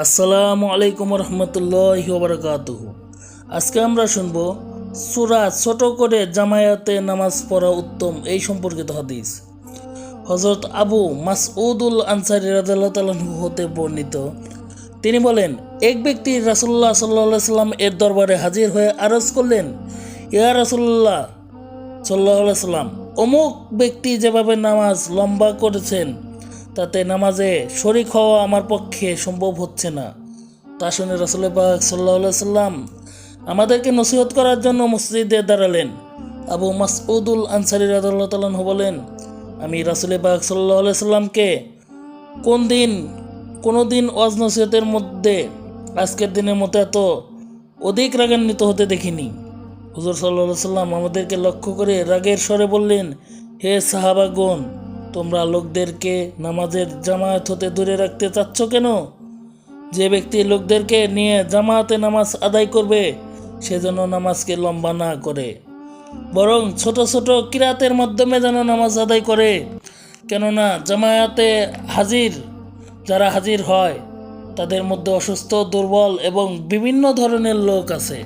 আসসালামু আলাইকুম রহমতুল্লাহি ওয়া বারাকাতুহু। আজকে আমরা শুনব সূরা ছোট করে জামায়াতে নামাজ পড়া উত্তম এই সম্পর্কিত হাদিস। হযরত আবু মাসউদুল আনসারী রাদিয়াল্লাহু তাআলা হতে বর্ণিত, তিনি বলেন, এক ব্যক্তি রাসূলুল্লাহ সাল্লাল্লাহু আলাইহি সাল্লাম এর দরবারে হাজির হয়ে আরজ করলেন, ইয়া রাসূলুল্লাহ সাল্লাল্লাহু আলাইহি সাল্লাম, অমুক ব্যক্তি যেভাবে নামাজ লম্বা করেছেন তাতে নামাজে শরিক হওয়া আমার পক্ষে সম্ভব হচ্ছে না। তা শুনে রাসূল পাক সাল্লাল্লাহু আলাইহি সাল্লাম আমাদেরকে নসিহত করার জন্য মসজিদে দাঁড়ালেন। আবু মাসউদুল আনসারী রাদিয়াল্লাহু তাআলা বলেন, আমি রাসূল পাক সাল্লাল্লাহু আলাইহি সাল্লামকে কোনো দিন ওয়াজ নসিহতের মধ্যে আজকের দিনের মতো এত অধিক রাগান্বিত হতে দেখিনি। হুজুর সাল্লাল্লাহু আলাইহি সাল্লাম আমাদেরকে লক্ষ্য করে রাগের স্বরে বললেন, হে সাহাবাগণ, তোমরা লোকদেরকে নামাজের জামায়াত হতে দূরে রাখতে চাচ্ছ কেন? যে ব্যক্তি লোকদেরকে নিয়ে জামায়াতে নামাজ আদায় করবে সেজন্য নামাজকে লম্বা না করে, বরং ছোট ছোট কিরাতের মাধ্যমে যেন নামাজ আদায় করে। কেননা জামায়াতে যারা হাজির হয় তাদের মধ্যে অসুস্থ, দুর্বল এবং বিভিন্ন ধরনের লোক আছে।